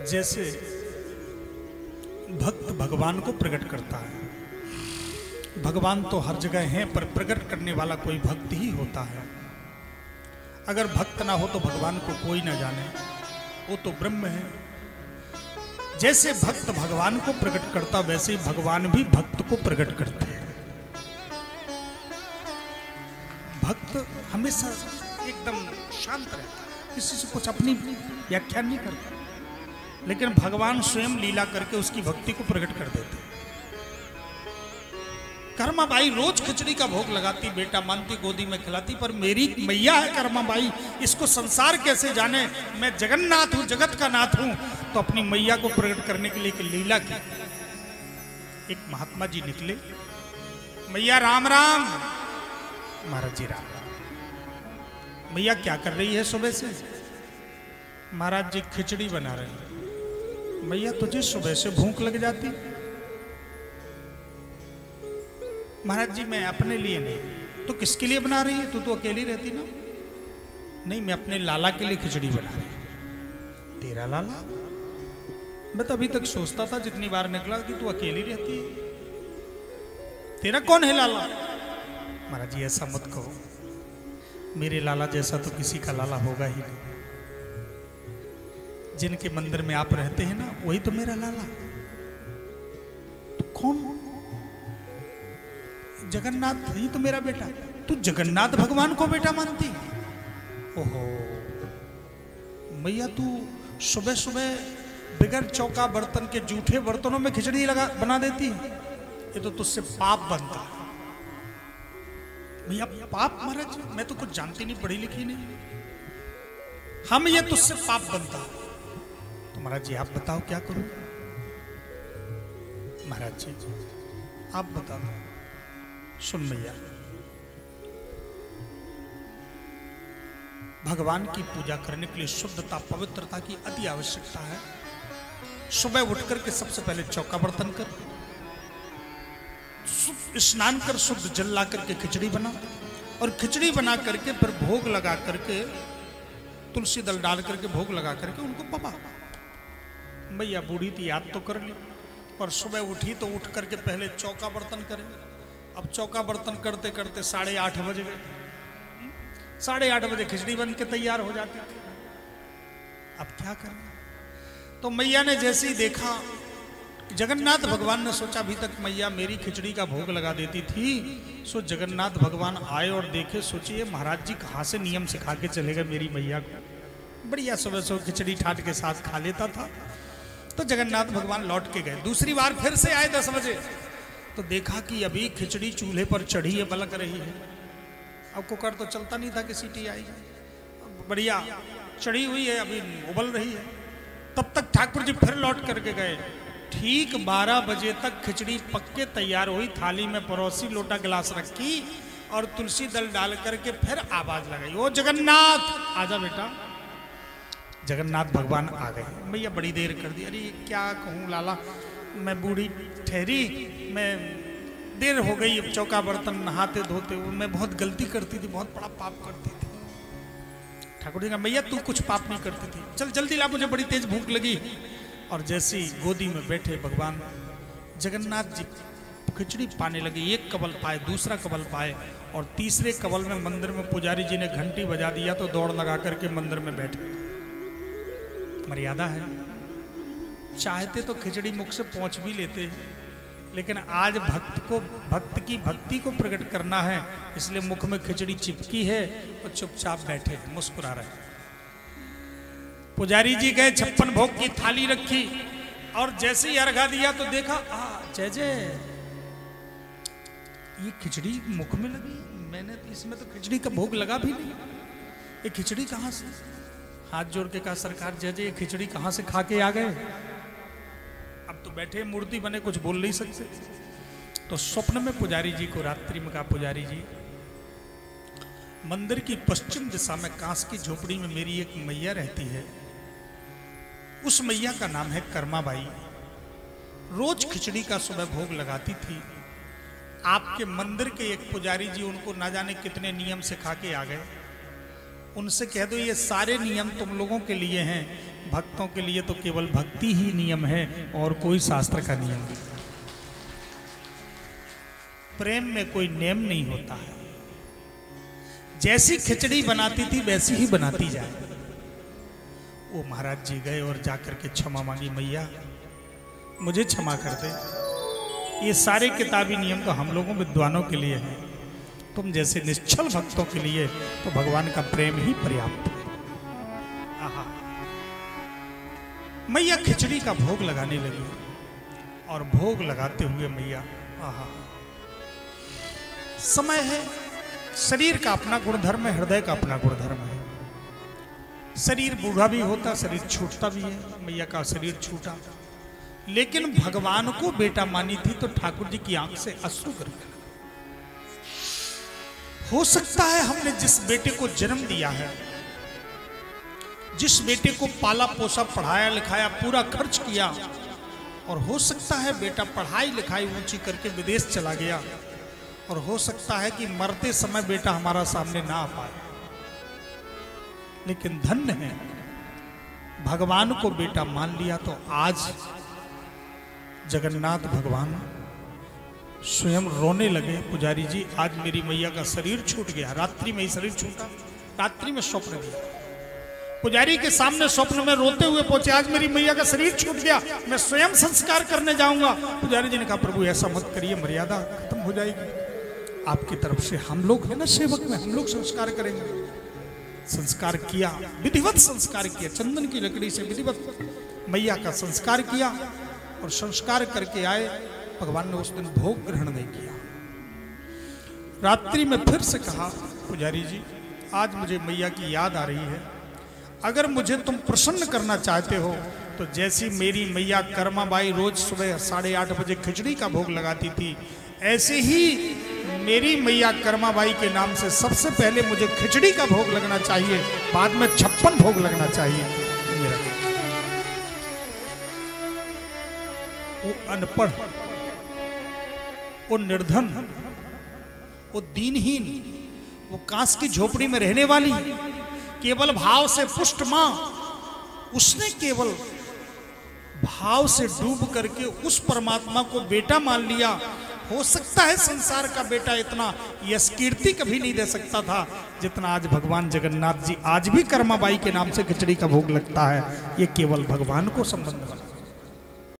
जैसे भक्त भगवान को प्रकट करता है, भगवान तो हर जगह है पर प्रकट करने वाला कोई भक्त ही होता है। अगर भक्त ना हो तो भगवान को कोई ना जाने, वो तो ब्रह्म है। जैसे भक्त भगवान को प्रकट करता वैसे ही भगवान भी भक्त को प्रकट करते हैं। भक्त हमेशा एकदम शांत रहता है, किसी से कुछ अपनी व्याख्या नहीं करता, लेकिन भगवान स्वयं लीला करके उसकी भक्ति को प्रकट कर देते। कर्माबाई रोज खिचड़ी का भोग लगाती, बेटा मानती, गोदी में खिलाती, पर मेरी मैया है कर्माबाई, इसको संसार कैसे जाने, मैं जगन्नाथ हूं, जगत का नाथ हूं। तो अपनी मैया को प्रकट करने के लिए एक लीला की। एक महात्मा जी निकले, मैया राम राम। महाराज जी राम राम। मैया क्या कर रही है सुबह से? महाराज जी खिचड़ी बना रहे हैं। मैया तुझे सुबह से भूख लग जाती? महाराज जी मैं अपने लिए नहीं। तो किसके लिए बना रही है? तू तो अकेली रहती ना। नहीं, मैं अपने लाला के लिए खिचड़ी बना रही हूं। तेरा लाला? मैं तो अभी तक सोचता था जितनी बार निकला कि तू अकेली रहती है। तेरा कौन है लाला? महाराज जी ऐसा मत कहो, मेरे लाला जैसा तो किसी का लाला होगा ही नहीं। जिनके मंदिर में आप रहते हैं ना, वही तो मेरा लाला। तो कौन? जगन्नाथ ही तो मेरा बेटा। तू जगन्नाथ भगवान को बेटा मानती? ओहो मैया, तू सुबह सुबह बिगर चौका बर्तन के जूठे बर्तनों में खिचड़ी बना देती है। ये तो तुझसे पाप बनता है। भैया पाप? महाराज मैं तो कुछ जानती नहीं, पढ़ी लिखी नहीं। हम ये तुझसे पाप बनता। तो महाराज जी आप बताओ क्या करूं? महाराज जी आप बता दो। सुन मैया, भगवान की पूजा करने के लिए शुद्धता, पवित्रता की अति आवश्यकता है। सुबह उठ करके सबसे पहले चौका बर्तन कर, स्नान कर, शुद्ध जल ला करके खिचड़ी बना, और खिचड़ी बना करके फिर भोग लगा करके, तुलसी दल डाल करके भोग लगा करके उनको पपा। मैया बूढ़ी थी, याद तो कर ली, पर सुबह उठी तो उठ करके पहले चौका बर्तन करे। अब चौका बर्तन करते करते 8:30 बज गए। 8:30 बजे खिचड़ी बन के तैयार हो जाती थी। अब क्या करें? तो मैया ने जैसे ही देखा, जगन्नाथ भगवान ने सोचा अभी तक मैया मेरी खिचड़ी का भोग लगा देती थी। सो जगन्नाथ भगवान आए और देखे, सोचिए महाराज जी कहाँ से नियम सिखा के चले गए मेरी मैया को। बढ़िया सुबह सुबह खिचड़ी ठाट के साथ खा लेता था। तो जगन्नाथ भगवान लौट के गए। दूसरी बार फिर से आए 10 बजे, तो देखा कि अभी खिचड़ी चूल्हे पर चढ़ी है, बलक रही है। अब कुकर तो चलता नहीं था कि सीटी आएगी। बढ़िया चढ़ी हुई है, अभी उबल रही है। तब तक ठाकुर जी फिर लौट करके गए। ठीक 12 बजे तक खिचड़ी पक के तैयार हुई, थाली में परोसी, लोटा गिलास रखी और तुलसी दल डाल करके फिर आवाज लगाई, ओ जगन्नाथ आजा बेटा। जगन्नाथ भगवान आ गए। भैया बड़ी देर कर दी। अरे क्या कहूँ लाला, मैं बूढ़ी ठहरी, मैं देर हो गई। अब चौका बर्तन नहाते धोते मैं बहुत गलती करती थी, बहुत बड़ा पाप करती थी। ठाकुर जी का मैया तू कुछ पाप नहीं करती थी, चल जल्दी ला, मुझे बड़ी तेज भूख लगी। और जैसे ही गोदी में बैठे भगवान जगन्नाथ जी खिचड़ी पाने लगे। एक कबल पाए, दूसरा कबल पाए, और तीसरे कबल में मंदिर में पुजारी जी ने घंटी बजा दिया तो दौड़ लगा करके मंदिर में बैठे। मर्यादा है, चाहते तो खिचड़ी मुख से पहुंच भी लेते हैं, लेकिन आज भक्त की भक्ति को प्रकट करना है, इसलिए मुख में खिचड़ी चिपकी है और चुपचाप बैठे हैं, मुस्कुरा रहे हैं। पुजारी जी गए, 56 भोग की थाली रखी, और जैसे ही अर्घा दिया तो देखा जय जय, ये खिचड़ी मुख में लगी। मैंने तो इसमें तो खिचड़ी का भोग लगा भी नहीं, ये खिचड़ी कहाँ से? हाथ जोड़ के कहा सरकार जय जय, ये खिचड़ी कहाँ से खा के आ गए? अब तो बैठे मूर्ति बने, कुछ बोल नहीं सकते। तो स्वप्न में पुजारी जी को रात्रि में कहा, पुजारी जी मंदिर की पश्चिम दिशा में कांस की झोपड़ी में मेरी एक मैया रहती है, उस मैया का नाम है कर्माबाई। रोज खिचड़ी का सुबह भोग लगाती थी। आपके मंदिर के एक पुजारी जी उनको ना जाने कितने नियम सिखा के आ गए। उनसे कह दो ये सारे नियम तुम लोगों के लिए हैं, भक्तों के लिए तो केवल भक्ति ही नियम है और कोई शास्त्र का नियम नहीं। प्रेम में कोई नियम नहीं होता है। जैसी खिचड़ी बनाती थी वैसी ही बनाती जाए। वो महाराज जी गए और जाकर के क्षमा मांगी, मैया मुझे क्षमा कर दे। ये सारे किताबी नियम तो हम लोगों विद्वानों के लिए हैं, तुम जैसे निश्चल भक्तों के लिए तो भगवान का प्रेम ही पर्याप्त है। आहा। मैया खिचड़ी का भोग लगाने लगी और भोग लगाते हुए मैया आहा, समय है, शरीर का अपना गुणधर्म है, हृदय का अपना गुणधर्म है। शरीर बूढ़ा भी होता, शरीर छूटता भी है। मैया का शरीर छूटा, लेकिन भगवान को बेटा मानी थी तो ठाकुर जी की आंख से अश्रु गिर गए। हो सकता है हमने जिस बेटे को जन्म दिया है, जिस बेटे को पाला पोसा, पढ़ाया लिखाया, पूरा खर्च किया, और हो सकता है बेटा पढ़ाई लिखाई ऊंची करके विदेश चला गया, और हो सकता है कि मरते समय बेटा हमारा सामने ना आ पाए, लेकिन धन्य है भगवान को बेटा मान लिया। तो आज जगन्नाथ भगवान स्वयं रोने लगे, पुजारी जी आज मेरी मैया का शरीर छूट गया। रात्रि में ही शरीर छूटा, रात्रि में स्वप्न दिया। पुजारी के सामने स्वप्न में रोते हुए पहुंचे, आज मेरी मैया का शरीर छूट गया, मैं स्वयं संस्कार करने जाऊंगा। पुजारी जी ने कहा प्रभु ऐसा मत करिए, मर्यादा खत्म हो जाएगी। आपकी तरफ से हम लोग है ना सेवक में, हम लोग संस्कार करेंगे। संस्कार किया, विधिवत संस्कार किया, चंदन की लकड़ी से विधिवत मैया का संस्कार किया, और संस्कार करके आए। भगवान ने उस दिन भोग ग्रहण नहीं किया। रात्रि में फिर से कहा पुजारी जी आज मुझे मैया की याद आ रही है, अगर मुझे तुम प्रसन्न करना चाहते हो तो जैसी मेरी मैया कर्माबाई रोज सुबह 8:30 बजे खिचड़ी का भोग लगाती थी, ऐसे ही मेरी मैया कर्माबाई के नाम से सबसे पहले मुझे खिचड़ी का भोग लगना चाहिए, बाद में 56 भोग लगना चाहिए। वो अनपढ़, वो निर्धन, वो दीनहीन, वो कांस की झोपड़ी में रहने वाली केवल भाव से पुष्ट मां, उसने केवल भाव से डूब करके उस परमात्मा को बेटा मान लिया। हो सकता है संसार का बेटा इतना यश कीर्ति कभी नहीं दे सकता था जितना आज भगवान जगन्नाथ जी आज भी कर्माबाई के नाम से खिचड़ी का भोग लगता है। ये केवल भगवान को संबंध बना।